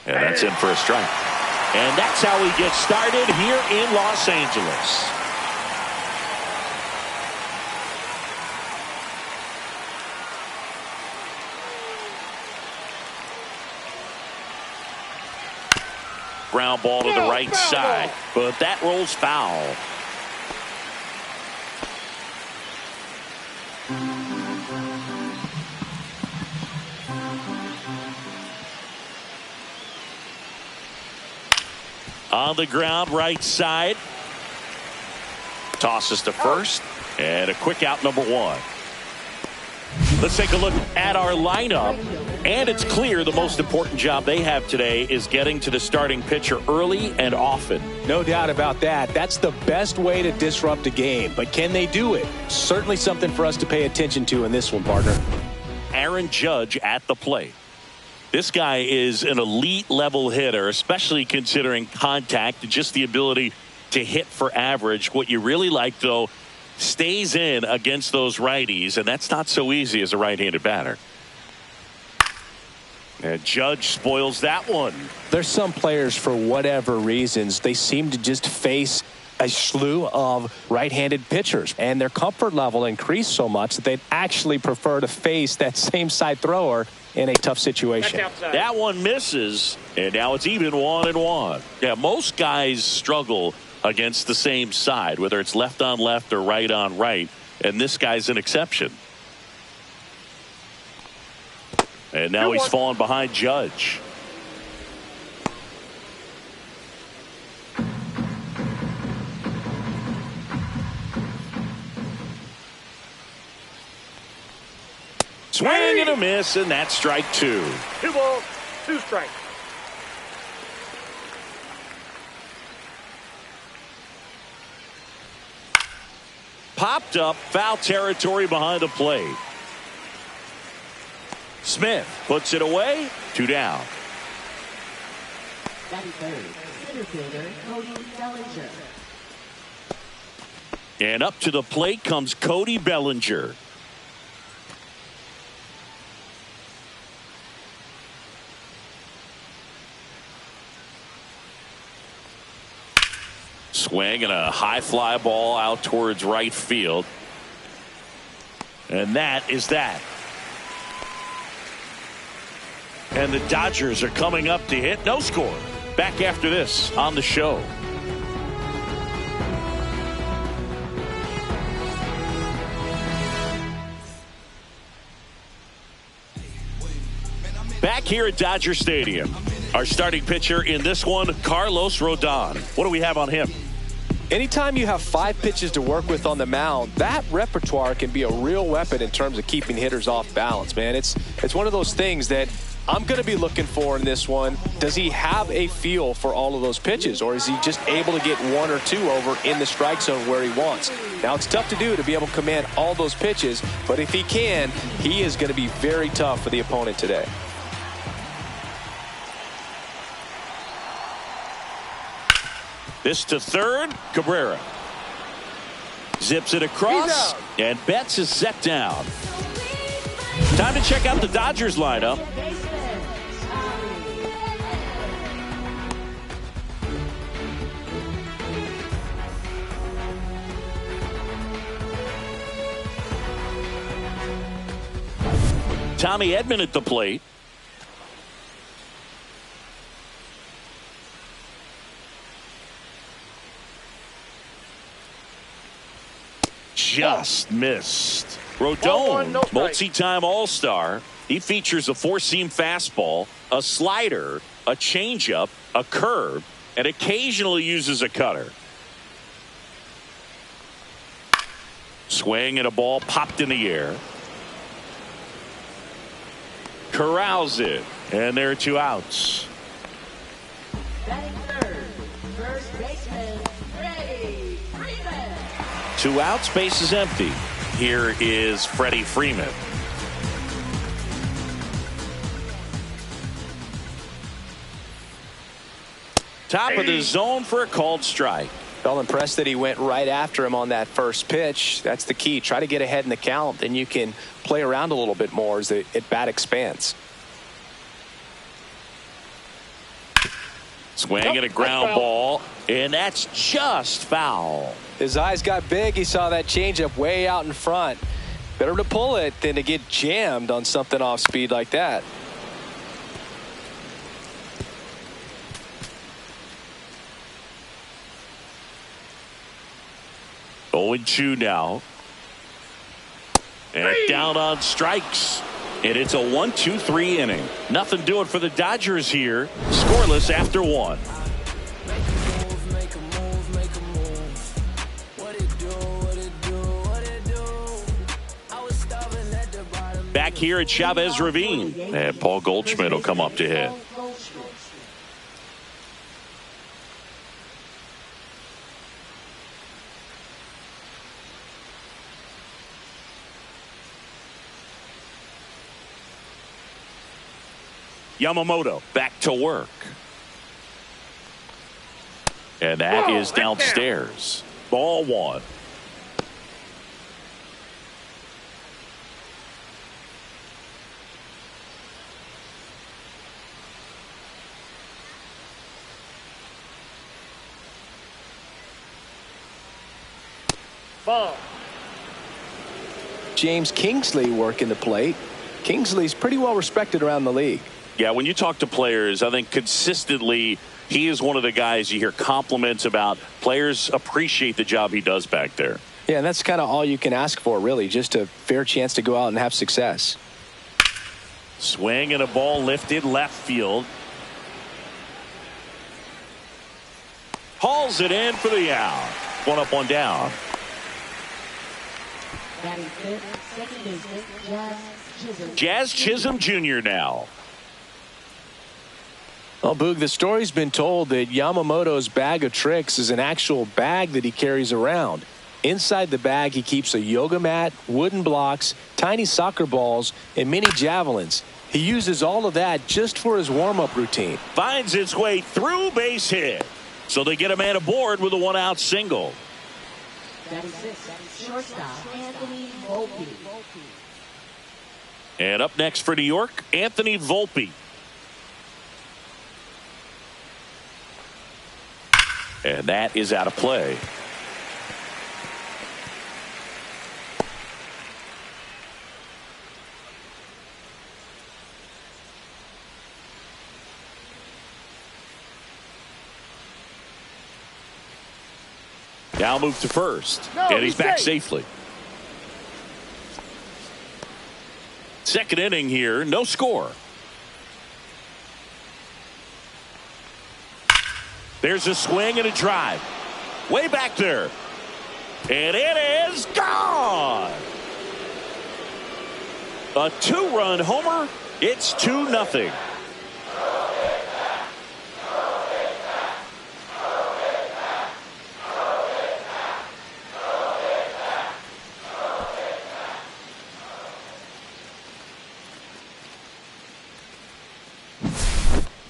And that's in for a strike. And that's how we get started here in Los Angeles. Ground ball to the right side, but that rolls foul. On the ground, right side. Tosses to first, and a quick out, number one. Let's take a look at our lineup, and it's clear the most important job they have today is getting to the starting pitcher early and often. No doubt about that. That's the best way to disrupt a game, but can they do it? Certainly something for us to pay attention to in this one, partner. Aaron Judge at the plate. This guy is an elite level hitter, especially considering contact and just the ability to hit for average. What you really like, though, stays in against those righties, and that's not so easy as a right-handed batter. And Judge spoils that one. There's some players, for whatever reasons, they seem to just face a slew of right-handed pitchers, and their comfort level increased so much that they'd actually prefer to face that same side thrower in a tough situation. That one misses, and now it's even 1-1. Yeah, most guys struggle against the same side, whether it's left on left or right on right, and this guy's an exception. And now he's fallen behind Judge. Swing and a miss, and that's strike two. 2 balls, 2 strikes. Popped up, foul territory behind the plate. Smith puts it away, 2 down. Center fielder Cody Bellinger. And up to the plate comes Cody Bellinger. Swing and a high fly ball out towards right field. And that is that. And the Dodgers are coming up to hit. No score. Back after this on the show. Back here at Dodger Stadium. Our starting pitcher in this one, Carlos Rodon. What do we have on him? Anytime you have 5 pitches to work with on the mound, that repertoire can be a real weapon in terms of keeping hitters off balance, man. It's one of those things that I'm going to be looking for in this one. Does he have a feel for all of those pitches, or is he just able to get 1 or 2 over in the strike zone where he wants? Now, it's tough to do to be able to command all those pitches, but if he can, he is going to be very tough for the opponent today. This to third, Cabrera. Zips it across, and Betts is set down. Time to check out the Dodgers lineup. Tommy Edman at the plate. Just missed. Rodon, multi-time All-Star. He features a 4-seam fastball, a slider, a changeup, a curve, and occasionally uses a cutter. Swing and a ball popped in the air. Corrals it, and there are 2 outs. Batting third, first baseman, Freddie Freeman. 2 outs, base is empty. Here is Freddie Freeman. Top of the zone for a called strike. Felt impressed that he went right after him on that first pitch. That's the key. Try to get ahead in the count. Then you can play around a little bit more as the at bat expands. Swing and a ground ball, and that's just foul. His eyes got big. He saw that changeup way out in front. Better to pull it than to get jammed on something off speed like that. Oh, 0-2 now. And down on strikes. And it's a 1-2-3 inning. Nothing doing for the Dodgers here. Scoreless after 1. Back here at Chavez Ravine. And Paul Goldschmidt will come up to hit. Yamamoto back to work. And that is downstairs. Ball 1. Ball. James Kingsley working the plate. Kingsley's pretty well respected around the league. Yeah, when you talk to players, I think consistently he is one of the guys you hear compliments about. Players appreciate the job he does back there. Yeah, and that's kind of all you can ask for, really, just a fair chance to go out and have success. Swing and a ball lifted left field. Hauls it in for the out. 1 up, 1 down. Batting fifth, second baseman, Jazz Chisholm. Jazz Chisholm Jr. now. Well, Boog, the story's been told that Yamamoto's bag of tricks is an actual bag that he carries around. Inside the bag, he keeps a yoga mat, wooden blocks, tiny soccer balls, and mini javelins. He uses all of that just for his warm-up routine. Finds its way through, base hit. So they get a man aboard with a 1-out single. Batting sixth, shortstop, Anthony Volpe. And up next for New York, Anthony Volpe. And that is out of play. Now move to first. And he's back safely. Second inning here, no score. There's a swing and a drive. Way back there. And it is gone. A 2-run homer. It's 2-0.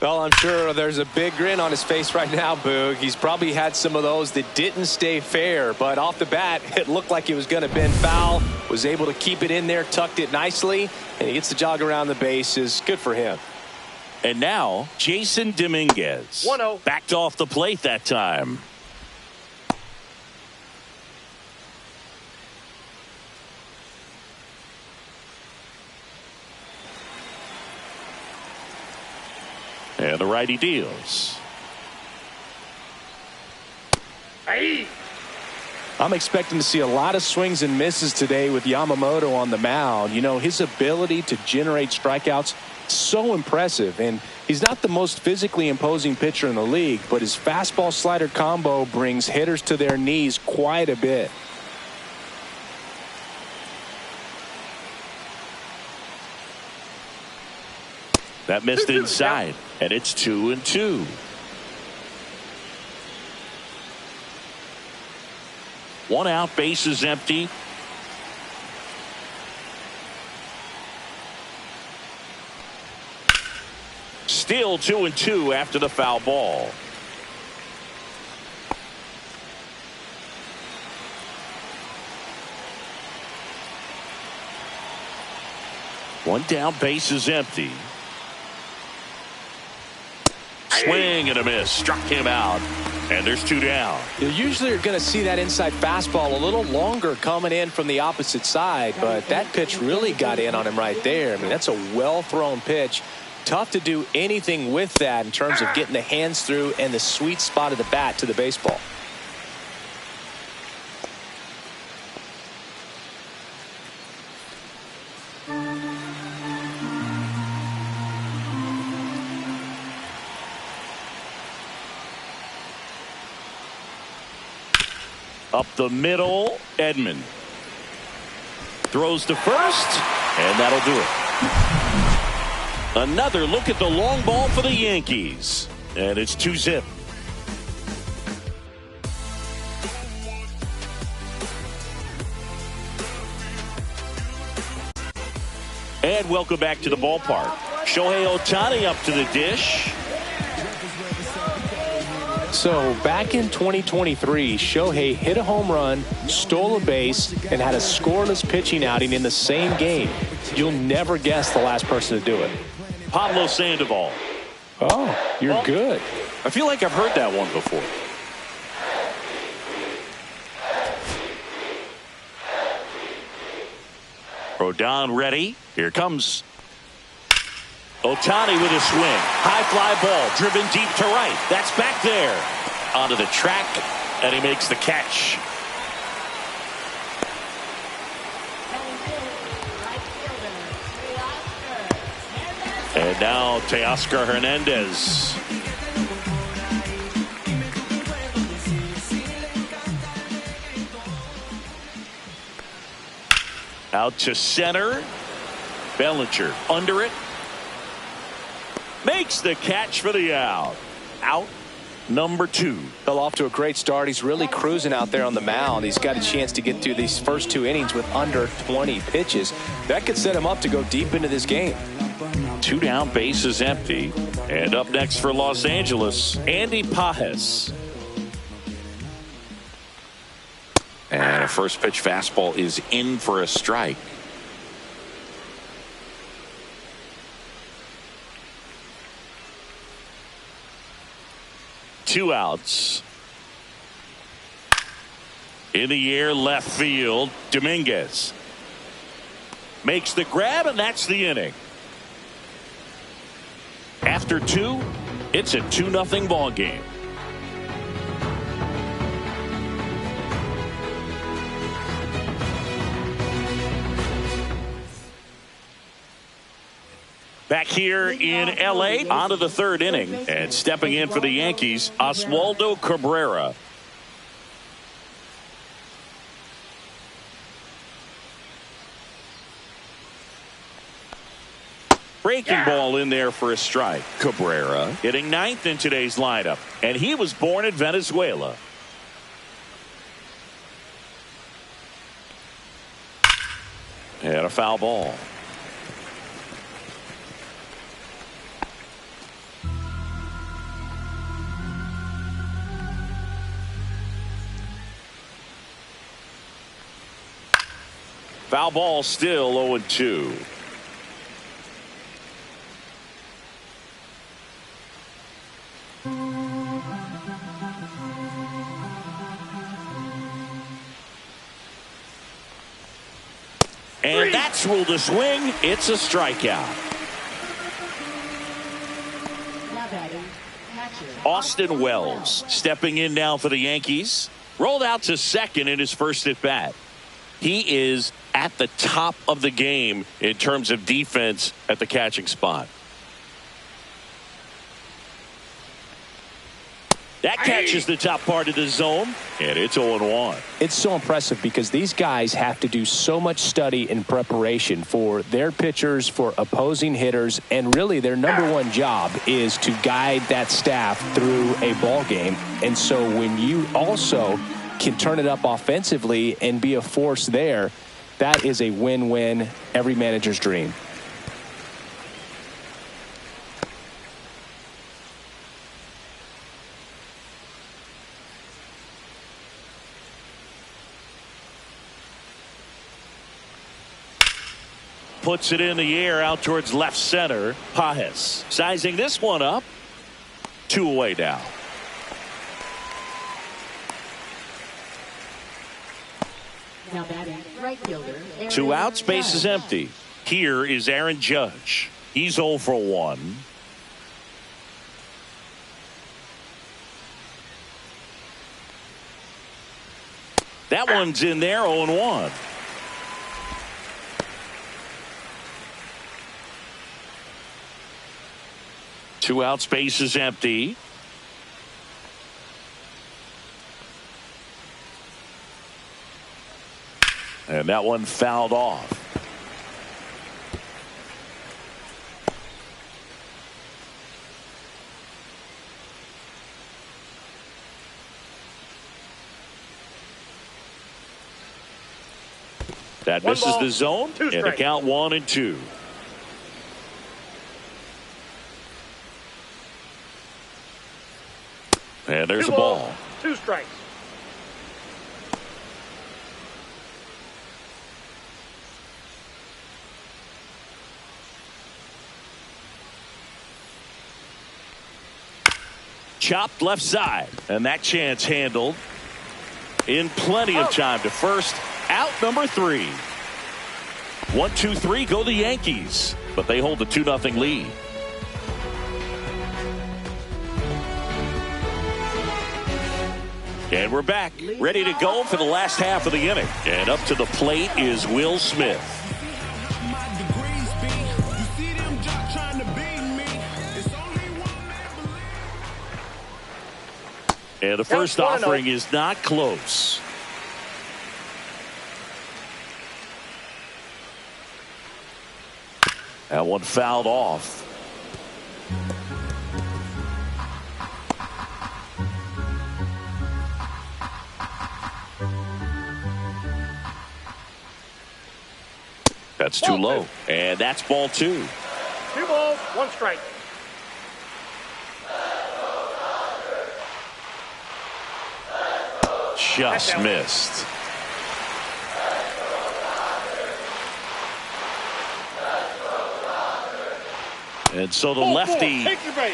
Well, I'm sure there's a big grin on his face right now, Boog. He's probably had some of those that didn't stay fair, but off the bat, it looked like it was going to bend foul. Was able to keep it in there, tucked it nicely, and he gets the jog around the bases. Good for him. And now, Jason Dominguez. 1-0. Backed off the plate that time. And the righty deals. Hey. I'm expecting to see a lot of swings and misses today with Yamamoto on the mound. You know, his ability to generate strikeouts, so impressive. And he's not the most physically imposing pitcher in the league, but his fastball slider combo brings hitters to their knees quite a bit. That missed inside, and it's 2-2. One out, base is empty. Still 2-2 after the foul ball. One down, base is empty. swing and a miss. Struck him out. And there's 2 down. You usually are going to see that inside fastball a little longer coming in from the opposite side, but that pitch really got in on him right there. I mean, that's a well-thrown pitch. Tough to do anything with that in terms of getting the hands through and the sweet spot of the bat to the baseball. Up the middle, Edman throws to first, and that'll do it. Another look at the long ball for the Yankees, and it's 2-zip. And welcome back to the ballpark. Shohei Ohtani up to the dish. So back in 2023, Shohei hit a home run, stole a base, and had a scoreless pitching outing in the same game. You'll never guess the last person to do it. Pablo Sandoval. Oh, you're good. I feel like I've heard that one before. Rodon ready. Here comes Ohtani with a swing. High fly ball driven deep to right. That's back there. Onto the track, and he makes the catch. And now Teoscar Hernandez. Out to center. Bellinger under it. Makes the catch for the out. Out number 2. Fell off to a great start. He's really cruising out there on the mound. He's got a chance to get through these first 2 innings with under 20 pitches. That could set him up to go deep into this game. 2 down, bases empty. And up next for Los Angeles, Andy Pages. And a first pitch fastball is in for a strike. Two outs. In the air, left field, Dominguez makes the grab, and that's the inning. After 2, it's a 2-0 ball game. Back here in L.A. on to the 3rd inning, and stepping in for the Yankees, Oswaldo Cabrera. Breaking ball in there for a strike. Cabrera hitting 9th in today's lineup, and he was born in Venezuela. And a foul ball. Foul ball, still 0-2. And that's ruled a swing. It's a strikeout. Austin Wells stepping in now for the Yankees. Rolled out to second in his first at bat. He is at the top of the game in terms of defense at the catching spot. That catches the top part of the zone, and it's 0-1. It's so impressive because these guys have to do so much study and preparation for their pitchers, for opposing hitters, and really their number one job is to guide that staff through a ball game. And so when you also can turn it up offensively and be a force there, that is a win-win, every manager's dream. Puts it in the air out towards left center. Pages sizing this one up. 2 away now. Now batting, right fielder. 2 Aaron outs, base is Judge. empty. Here is Aaron Judge. He's 0 for 1. That one's in there, 0-1. Two outs, base is empty. And that one fouled off. That One misses ball, the zone, 2 and the strikes. count 1-2. And there's 2 a ball. 2 strikes. Chopped left side, and that chance handled in plenty of time to first. Out number 3. 1-2-3 go the Yankees, but they hold a 2-0 lead. And we're back, ready to go for the last half of the inning. And up to the plate is Will Smith. And the first offering is not close. That one fouled off. That's too low. And that's ball 2. 2 balls, 1 strike. Just missed. And so the lefty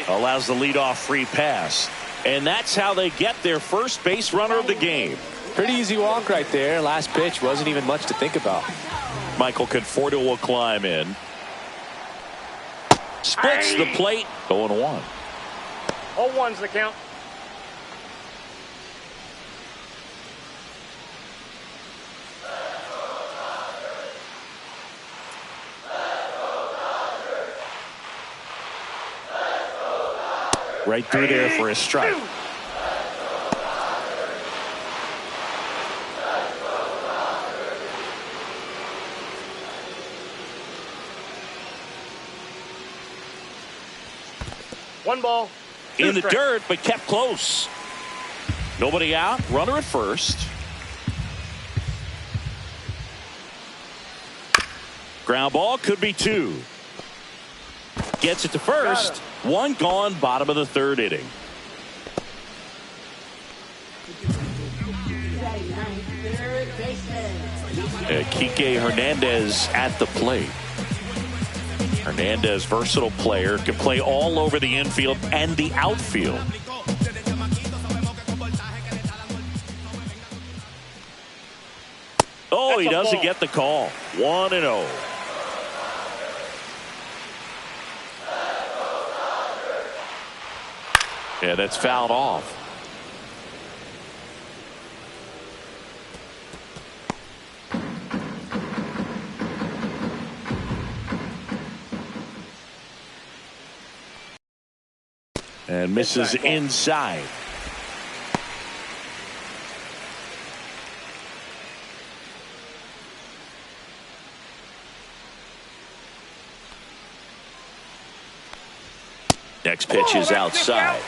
allows the leadoff free pass. And that's how they get their first base runner of the game. Pretty easy walk right there. Last pitch wasn't even much to think about. Michael Conforto will climb in. Splits the plate. 0-1. 0-1's the count. Right through there for a strike. One ball. In the dirt, but kept close. Nobody out. Runner at first. Ground ball, could be 2. Gets it to first. 1 gone, bottom of the 3rd inning. Kike Hernandez at the plate. Hernandez, versatile player, can play all over the infield and the outfield. Oh, he doesn't get the call. 1-0. Yeah, that's fouled off. And misses inside. Next pitch is outside.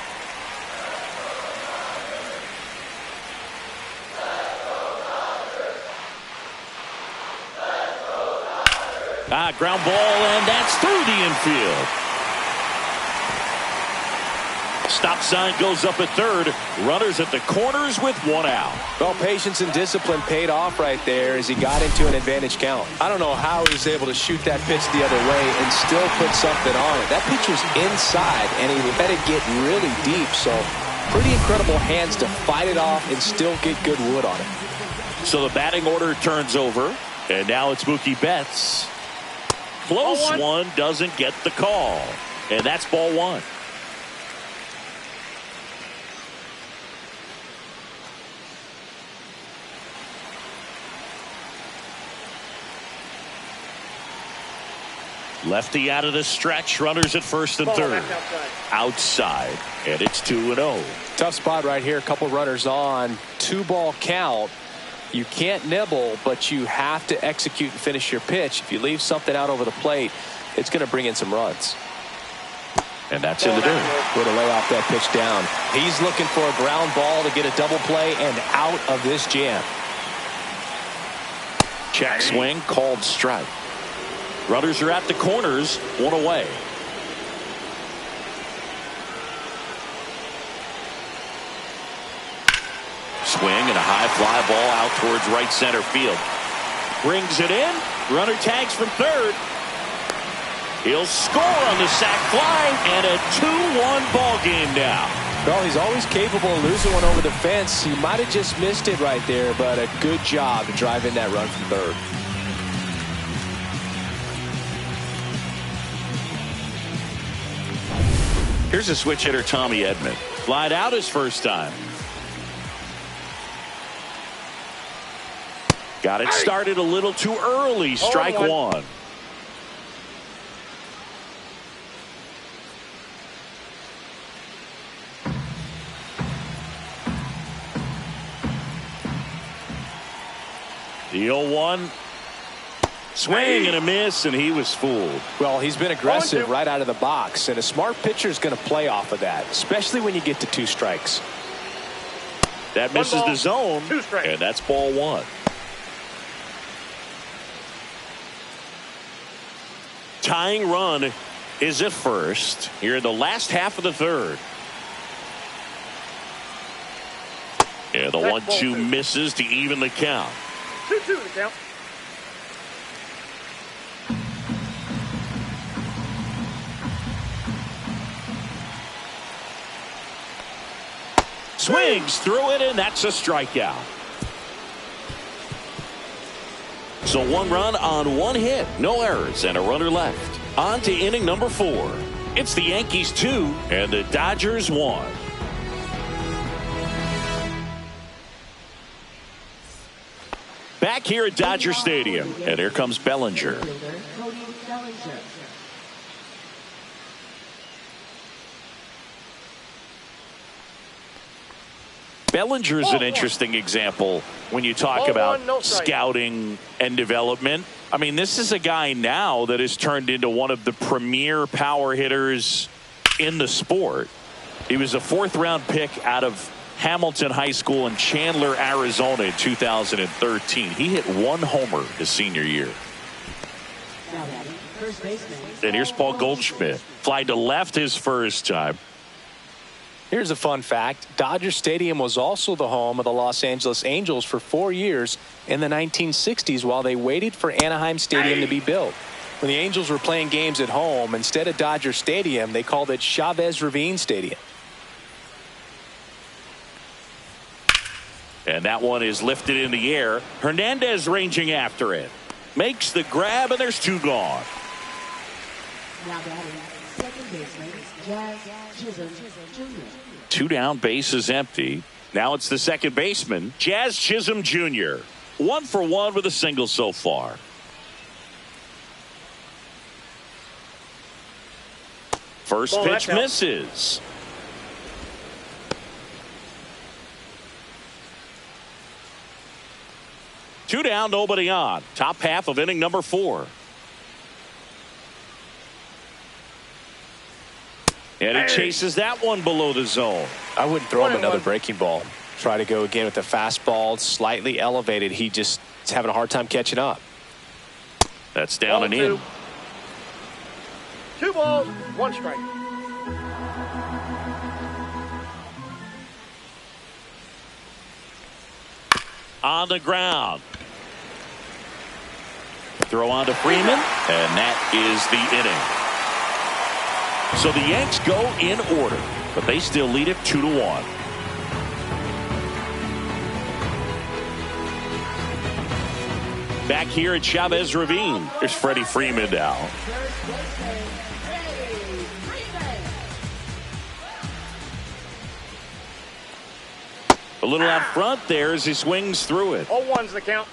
Ground ball, and that's through the infield. stop sign goes up at third. Runners at the corners with one out. Well, patience and discipline paid off right there as he got into an advantage count. I don't know how he was able to shoot that pitch the other way and still put something on it. That pitch was inside, and he let it get really deep. So pretty incredible hands to fight it off and still get good wood on it. So the batting order turns over, and now it's Mookie Betts. Close one doesn't get the call, and that's ball one. Lefty out of the stretch. Runners at first and third. Outside. And it's 2-0. Tough spot right here. A couple runners on. 2-ball count. You can't nibble, but you have to execute and finish your pitch. If you leave something out over the plate, it's going to bring in some runs. And that's in the dirt. Way to lay off that pitch down. He's looking for a ground ball to get a double play and out of this jam. Check swing. Called strike. Runners are at the corners, one away. Swing and a high fly ball out towards right center field. Brings it in. Runner tags from third. He'll score on the sac fly, and a 2-1 ball game now. Well, he's always capable of losing one over the fence. He might have just missed it right there, but a good job to drive in that run from third. Here's a switch hitter, Tommy Edman. Flied out his first time. Got it started a little too early. Strike one. The 0-1. Swing and a miss, and he was fooled. Well, he's been aggressive right out of the box, and a smart pitcher is going to play off of that, especially when you get to 2 strikes. That misses the zone, and that's ball one. Tying run is at first here in the last half of the third. And the 1-2 misses to even the count. 2-2 the count. Swings through it, and that's a strikeout. So 1 run on 1 hit, no errors, and a runner left. On to inning number 4. It's the Yankees 2 and the Dodgers 1. Back here at Dodger Stadium, and here comes Bellinger. Bellinger's an interesting example when you talk about scouting and development. I mean, this is a guy now that has turned into one of the premier power hitters in the sport. He was a 4th-round pick out of Hamilton High School in Chandler, Arizona in 2013. He hit 1 homer his senior year. And here's Paul Goldschmidt. Fly to left his first time. Here's a fun fact. Dodger Stadium was also the home of the Los Angeles Angels for 4 years in the 1960s while they waited for Anaheim Stadium to be built. When the Angels were playing games at home, instead of Dodger Stadium, they called it Chavez Ravine Stadium. And that one is lifted in the air. Hernandez ranging after it. Makes the grab, and there's 2 gone. Now batting, second baseman, Jazz Chisholm Jr. 2 down, base is empty. Now it's the second baseman, Jazz Chisholm Jr. 1 for 1 with a single so far. First pitch misses. Two down, nobody on. Top half of inning number 4. And he chases that one below the zone. I wouldn't throw him another breaking ball. Try to go again with the fastball, slightly elevated. He just is having a hard time catching up. That's down and in. 2 balls, 1 strike. on the ground. Throw on to Freeman, and that is the inning. So the Yanks go in order, but they still lead it 2-1. Back here at Chavez Ravine, there's Freddie Freeman now. A little out front there as he swings through it. 0-1's the count.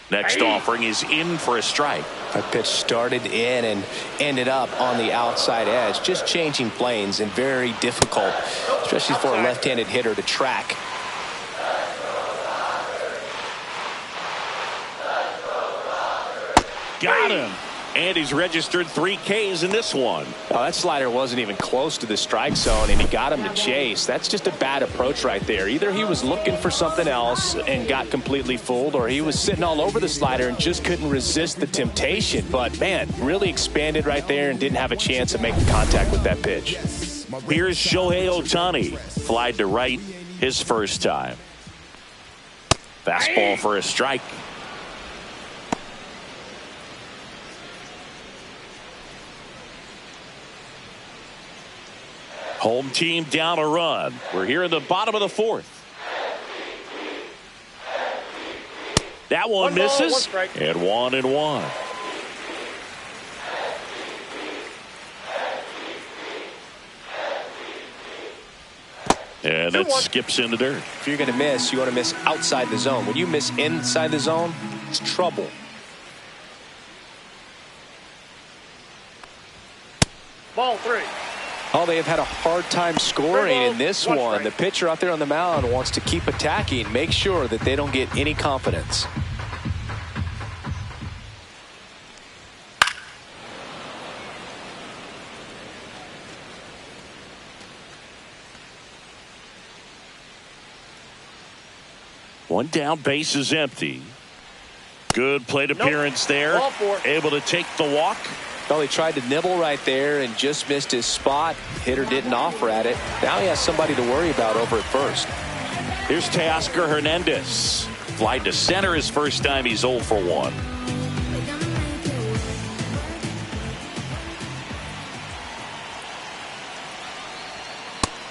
Next offering is in for a strike. That pitch started in and ended up on the outside edge. Just changing planes and very difficult, especially for a left-handed hitter to track. Got him. And he's registered 3 Ks in this one. Oh, that slider wasn't even close to the strike zone, and he got him to chase. That's just a bad approach right there. Either he was looking for something else and got completely fooled, or he was sitting all over the slider and just couldn't resist the temptation. But, man, really expanded right there and didn't have a chance of making contact with that pitch. Here's Shohei Ohtani. Flied to right his first time. Fastball for a strike. Home team down a run. We're here in the bottom of the 4th. That one misses. And 1-1. And that skips in the dirt. If you're going to miss, you want to miss outside the zone. When you miss inside the zone, it's trouble. Ball 3. Oh, they have had a hard time scoring in this one. The pitcher out there on the mound wants to keep attacking, make sure that they don't get any confidence. One down, base is empty. Good plate appearance there. Able to take the walk. Well, he tried to nibble right there and just missed his spot. Hitter didn't offer at it. Now he has somebody to worry about over at first. Here's Teoscar Hernandez. Flied to center his first time. He's 0 for 1.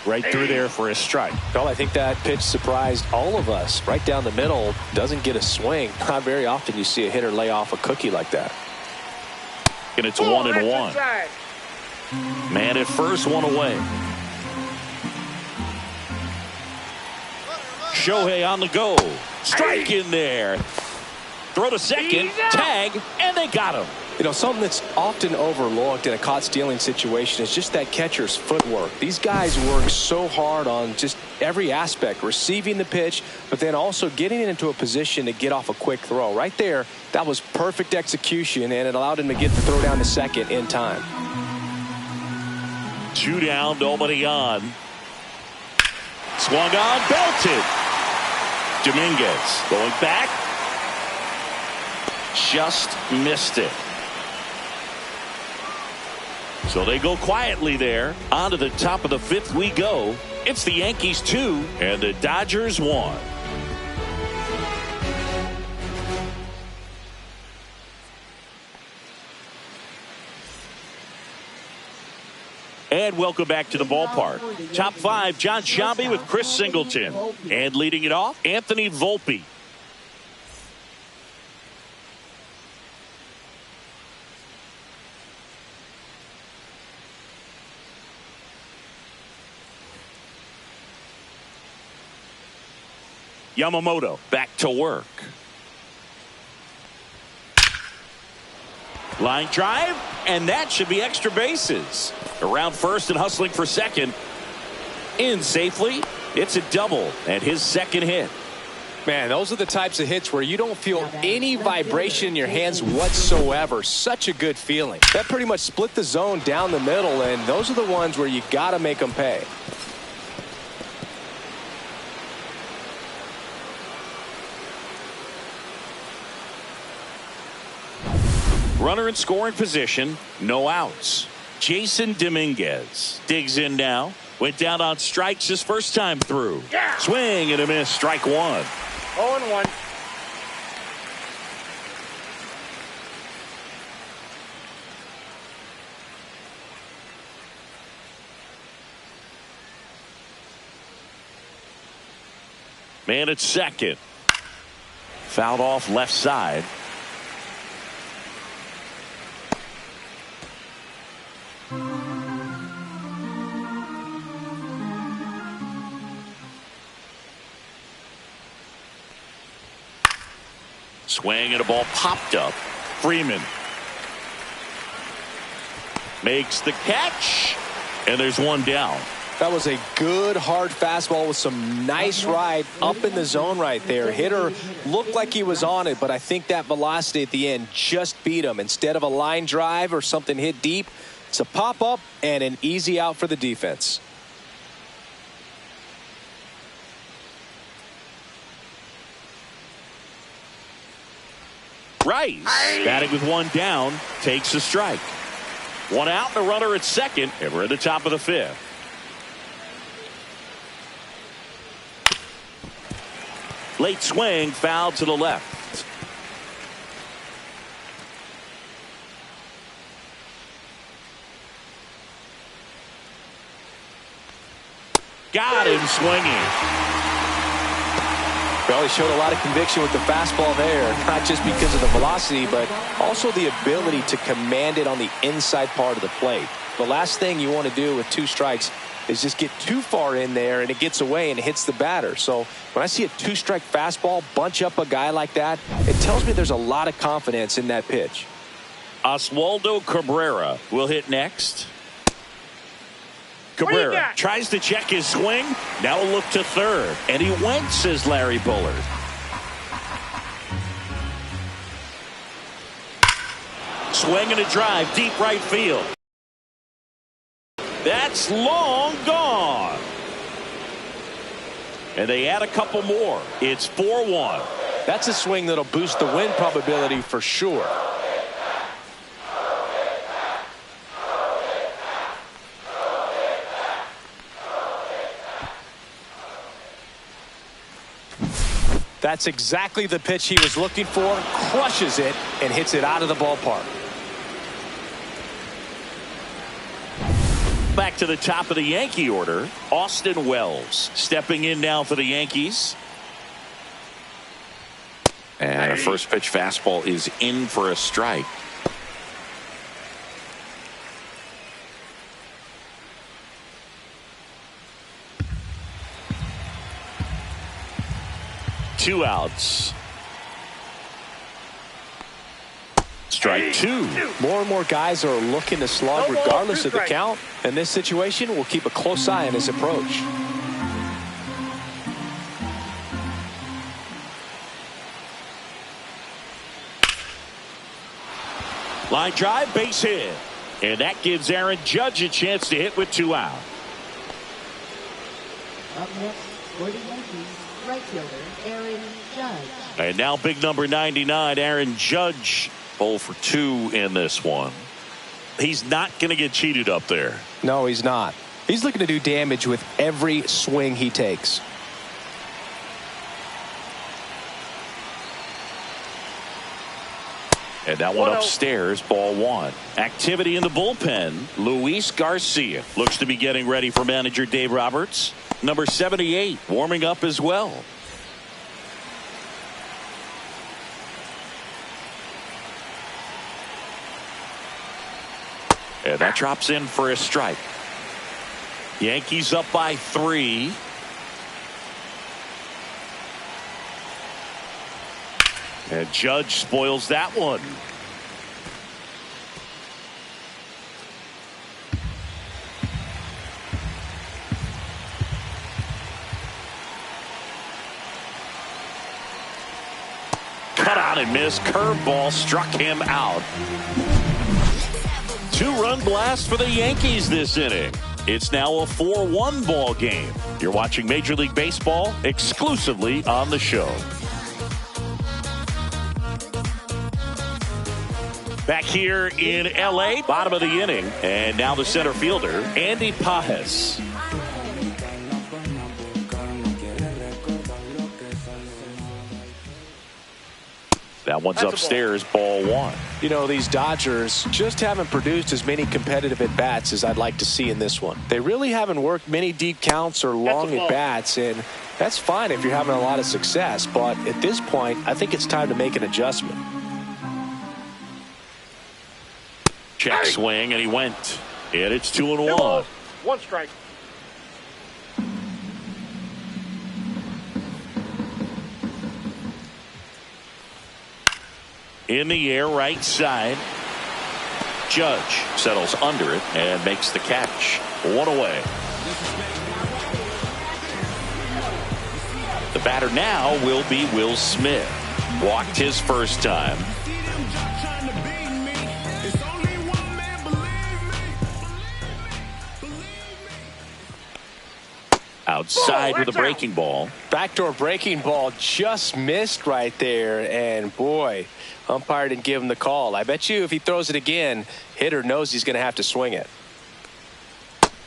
Right through there for a strike. Well, I think that pitch surprised all of us. Right down the middle, doesn't get a swing. Not very often you see a hitter lay off a cookie like that. And it's 1-1. Man at first, one away. Shohei on the go. Strike in there. Throw to second. Tag. And they got him. You know, something that's often overlooked in a caught stealing situation is just that catcher's footwork. These guys work so hard on just every aspect, receiving the pitch, but then also getting it into a position to get off a quick throw. Right there, that was perfect execution, and it allowed him to get the throw down to second in time. 2 down, nobody on. Swung on, belted. Dominguez going back. Just missed it. So they go quietly there. On to the top of the 5th we go. It's the Yankees 2 and the Dodgers 1. And welcome back to the ballpark. Top 5, John Sciambi with Chris Singleton. And leading it off, Anthony Volpe. Yamamoto back to work. Line drive, and that should be extra bases. Around first and hustling for second. In safely. It's a double and his second hit. Man, those are the types of hits where you don't feel any vibration in your hands whatsoever. Such a good feeling. That pretty much split the zone down the middle, and those are the ones where you got to make them pay. Runner in scoring position, no outs. Jason Dominguez digs in now. Went down on strikes his first time through. Yeah. Swing and a miss, strike one. 0-1. Man at second. Fouled off left side. Swing and a ball popped up. Freeman makes the catch, and there's one down. That was a good hard fastball with some nice ride up in the zone right there. Hitter looked like he was on it, but I think that velocity at the end just beat him. Instead of a line drive or something hit deep, it's a pop up and an easy out for the defense. Rice batting with one down takes a strike. One out, the runner at second, and we're at the top of the fifth. Late swing, foul to the left. Got him swinging. Well, he showed a lot of conviction with the fastball there, not just because of the velocity, but also the ability to command it on the inside part of the plate. The last thing you want to do with two strikes is just get too far in there and it gets away and it hits the batter. So when I see a two-strike fastball bunch up a guy like that, it tells me there's a lot of confidence in that pitch. Oswaldo Cabrera will hit next. Cabrera tries to check his swing. Now a look to third. And he went, says Larry Bullard. Swing and a drive, deep right field. That's long gone. And they add a couple more. It's 4-1. That's a swing that'll boost the win probability for sure. That's exactly the pitch he was looking for. Crushes it and hits it out of the ballpark. Back to the top of the Yankee order. Austin Wells stepping in now for the Yankees. And a first pitch fastball is in for a strike. Two outs. Strike two. More and more guys are looking to slug regardless of the count. In this situation, we'll keep a close eye on his approach. Line drive, base hit. And that gives Aaron Judge a chance to hit with two out. Up next for the Yankees, right fielder Aaron Judge. And now big number 99, Aaron Judge, 0 for 2 in this one. He's not going to get cheated up there. No, he's not. He's looking to do damage with every swing he takes. And that one upstairs, ball one. Activity in the bullpen. Luis Garcia looks to be getting ready for manager Dave Roberts. Number 78 warming up as well. And that drops in for a strike. Yankees up by 3. And Judge spoils that one. Cut out and missed. Curveball struck him out. 2-run blast for the Yankees this inning. It's now a 4-1 ball game. You're watching Major League Baseball exclusively on the show. Back here in L.A., bottom of the inning, and now the center fielder, Andy Pages. That one's upstairs, ball one. You know, these Dodgers just haven't produced as many competitive at-bats as I'd like to see in this one. They really haven't worked many deep counts or long at-bats, and that's fine if you're having a lot of success. But at this point, I think it's time to make an adjustment. Check swing, and he went. And it's 2-1. 2 balls, 1 strike. In the air, right side. Judge settles under it and makes the catch. 1 away. The batter now will be Will Smith. Walked his first time. Outside with a breaking ball. Backdoor breaking ball just missed right there, and boy, umpire didn't give him the call. I bet you if he throws it again, hitter knows he's going to have to swing it.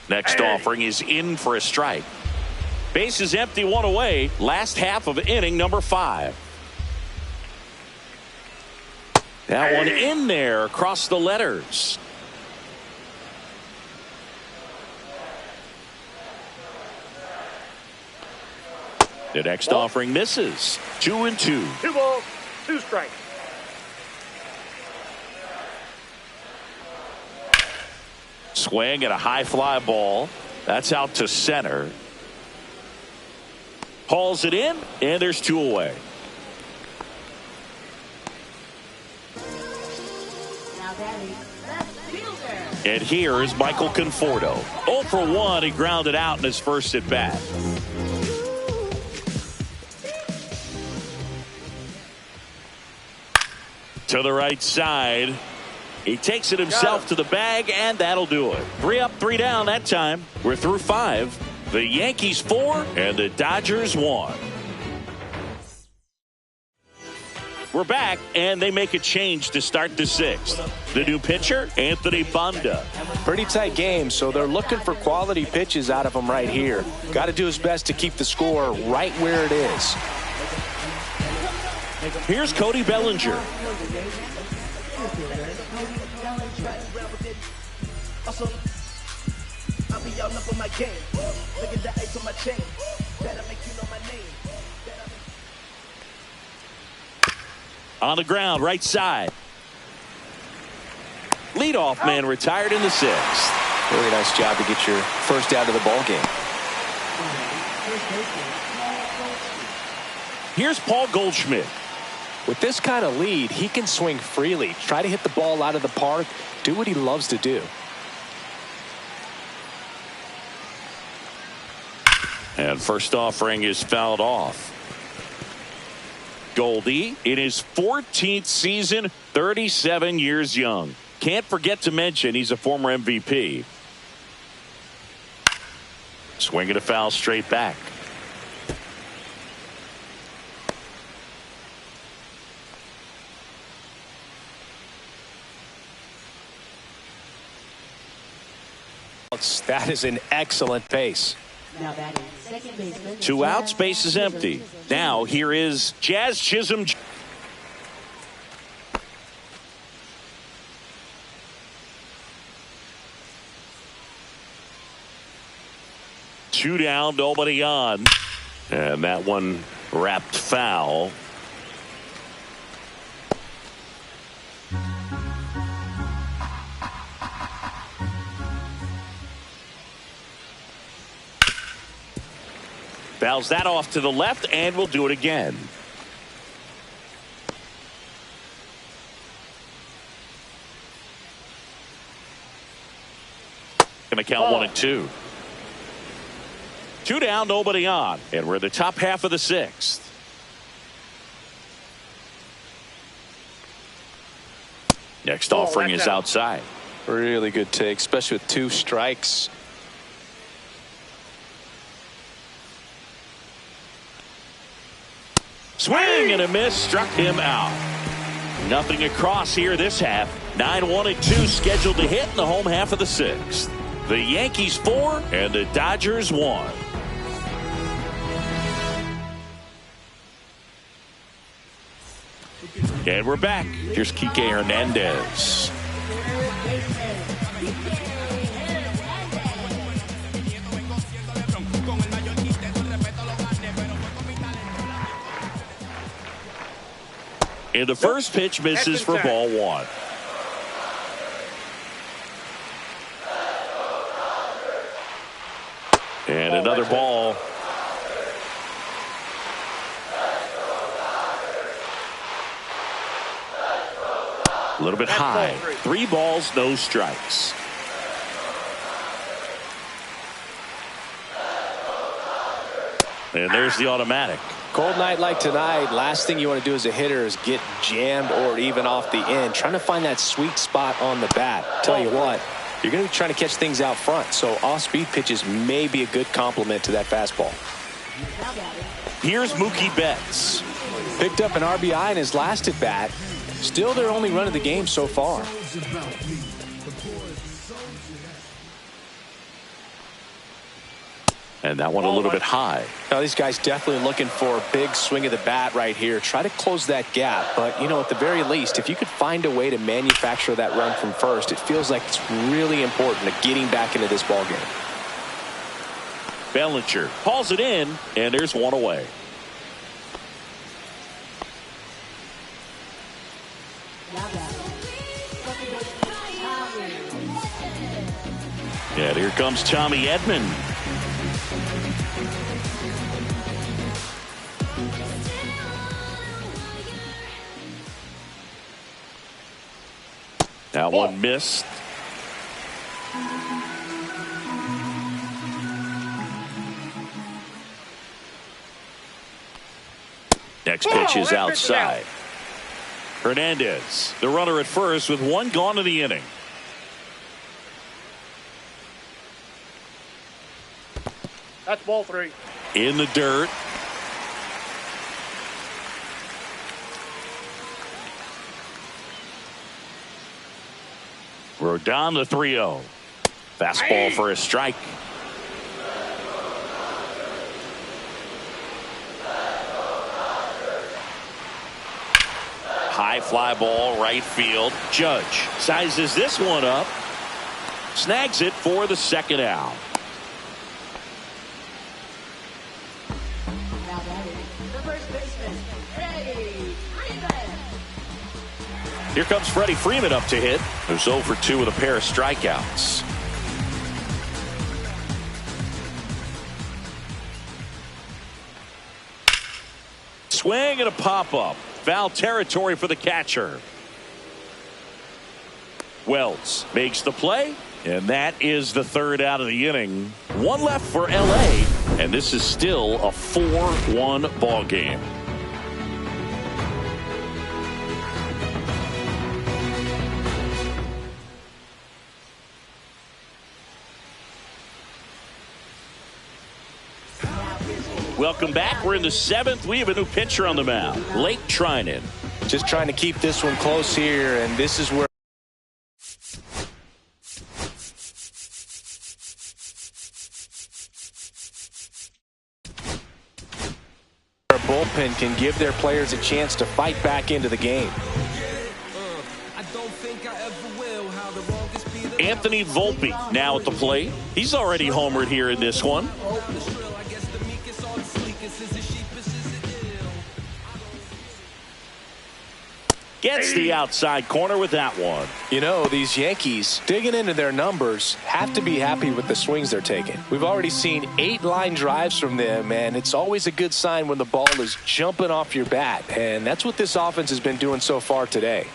Next offering is in for a strike. Base is empty, 1 away. Last half of inning number 5. That one in there across the letters. The next offering misses. 2-2. 2 balls, 2 strikes. Swing at a high fly ball. That's out to center. Hauls it in, and there's 2 away. Now batting, left fielder. And here is Michael Conforto. 0 for 1. He grounded out in his first at bat. To the right side. He takes it himself to the bag, and that'll do it. 3 up, 3 down that time. We're through 5. The Yankees 4 and the Dodgers 1. We're back, and they make a change to start the 6th. The new pitcher, Anthony Banda. Pretty tight game, so they're looking for quality pitches out of him right here. Got to do his best to keep the score right where it is. Here's Cody Bellinger. On the ground, right side. Leadoff man retired in the 6th. Really nice job to get your first out of the ball game. Here's Paul Goldschmidt. With this kind of lead, he can swing freely, try to hit the ball out of the park, do what he loves to do. And first offering is fouled off. Goldie in his 14th season, 37 years young. Can't forget to mention he's a former MVP. Swing and a foul straight back. That is an excellent pace. Now batting, second baseman. 2 outs, base is empty. Now here is Jazz Chisholm. 2 down, nobody on. And that one wrapped foul. Fouls that off to the left, and we'll do it again. Going to count 1 and 2. 2 down, nobody on. And we're in the top half of the 6th. Next offering is outside. Really good take, especially with 2 strikes. Swing and a miss, struck him out. Nothing across here this half. 9-1 and 2 scheduled to hit in the home half of the sixth. The Yankees 4 and the Dodgers 1. And we're back. Here's Kike Hernandez. And the first pitch misses for ball 1. And another ball. A little bit high. 3 balls, no strikes. And there's the automatic. Cold night like tonight, last thing you want to do as a hitter is get jammed or even off the end. Trying to find that sweet spot on the bat. Tell you what, you're going to be trying to catch things out front, so off-speed pitches may be a good complement to that fastball. Here's Mookie Betts. Picked up an RBI in his last at bat. Still their only run of the game so far. And that one a little bit high. Now these guys definitely looking for a big swing of the bat right here. Try to close that gap. But, you know, at the very least, if you could find a way to manufacture that run from first, it feels like it's really important to getting back into this ball game. Bellinger calls it in, and there's one away. And here comes Tommy Edman. That one missed. Next pitch is outside. Hernandez, the runner at first with 1 gone in the inning. That's ball 3. In the dirt. We're down to 3-0. Fastball for a strike. High fly ball, right field. Judge sizes this one up. Snags it for the second out. Here comes Freddie Freeman up to hit. Who's 0 for 2 with a pair of strikeouts. Swing and a pop-up. Foul territory for the catcher. Wells makes the play, and that is the third out of the inning. 1 left for L.A., and this is still a 4-1 ball game. Welcome back. We're in the 7th. We have a new pitcher on the mound, Blake Treinen. Just trying to keep this one close here, and this is where our bullpen can give their players a chance to fight back into the game. Anthony Volpe now at the plate. He's already homered here in this one. Gets the outside corner with that one. You know, these Yankees, digging into their numbers, have to be happy with the swings they're taking. We've already seen 8 line drives from them, and it's always a good sign when the ball is jumping off your bat, and that's what this offense has been doing so far today.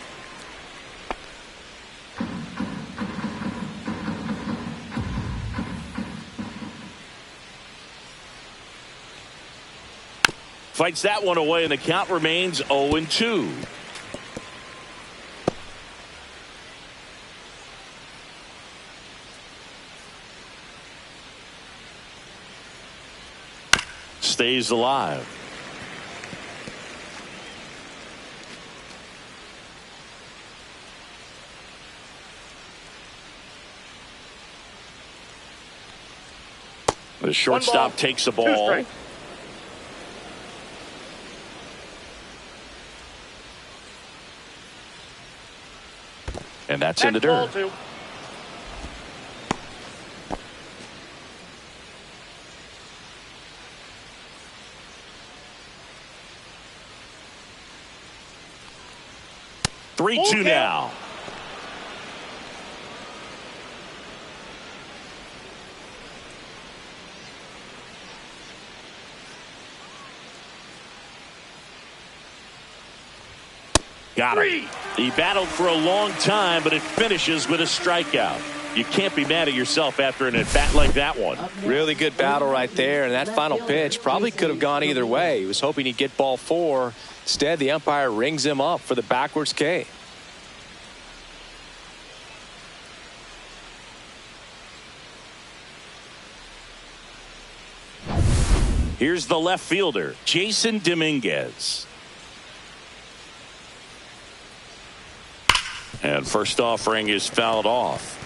Fights that one away, and the count remains 0-2. Stays alive. The shortstop takes the ball. And that's in the dirt. 3-2 now. Got him. He battled for a long time, but it finishes with a strikeout. You can't be mad at yourself after an at-bat like that one. Really good battle right there, and that final pitch probably could have gone either way. He was hoping he'd get ball 4. Instead, the umpire rings him up for the backwards K. Here's the left fielder, Jason Dominguez. And first offering is fouled off.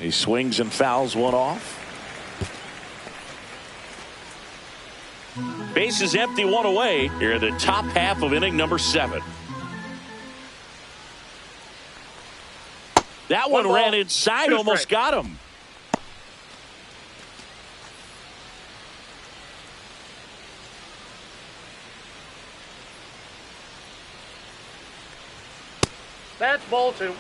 He swings and fouls one off. Base is empty, one away here in the top half of inning number 7. That one ran inside, almost got him. That's ball 2.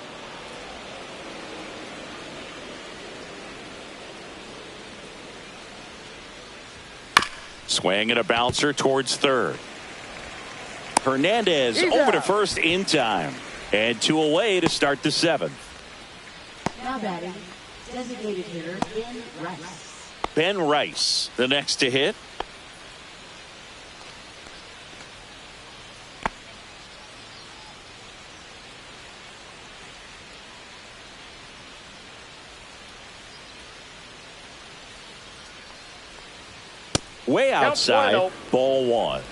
Swing and a bouncer towards third. Hernandez over to first in time. And 2 away to start the 7th. Now batting, designated hitter Ben Rice. Ben Rice, the next to hit. Way outside, ball 1.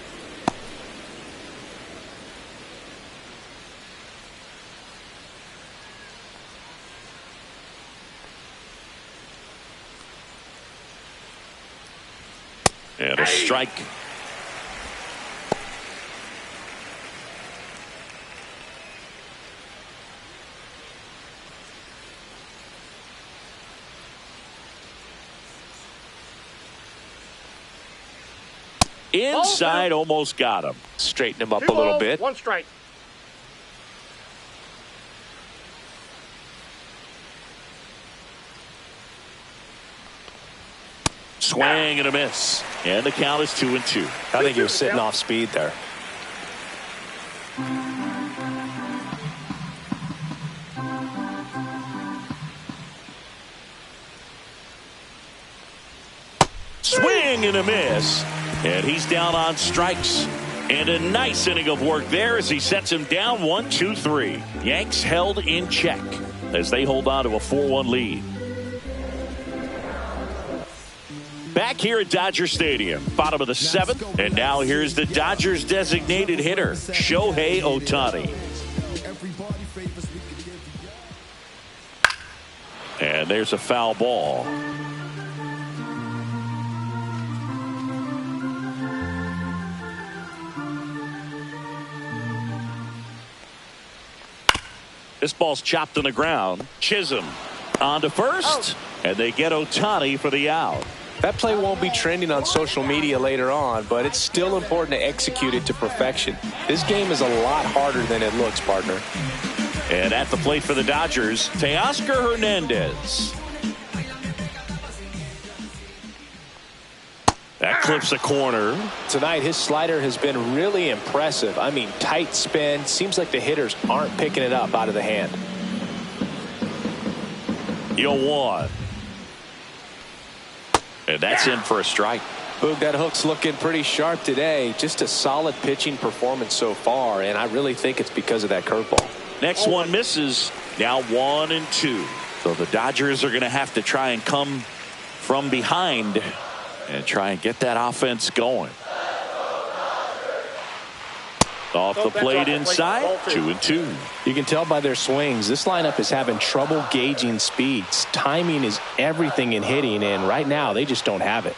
And a strike. Inside, almost got him. Straighten him up a little bit. 1 strike. Swing and a miss. And the count is 2-2. I think he was sitting off speed there. Swing and a miss. And he's down on strikes. And a nice inning of work there as he sets him down 1-2-3. Yanks held in check as they hold on to a 4-1 lead. Back here at Dodger Stadium, bottom of the 7th, and now here's the Dodgers designated hitter, Shohei Ohtani. And there's a foul ball. This ball's chopped on the ground. Chisholm on to first, and they get Ohtani for the out. That play won't be trending on social media later on, but it's still important to execute it to perfection. This game is a lot harder than it looks, partner. And at the plate for the Dodgers, Teoscar Hernandez. That clips a corner. Tonight, his slider has been really impressive. I mean, tight spin. Seems like the hitters aren't picking it up out of the hand. 0-1. And that's in for a strike. Boog, that hook's looking pretty sharp today. Just a solid pitching performance so far, and I really think it's because of that curveball. Next one misses. Now 1-2. So the Dodgers are going to have to try and come from behind and try and get that offense going. Off the plate inside, 2-2. You can tell by their swings, this lineup is having trouble gauging speeds. Timing is everything in hitting, and right now they just don't have it.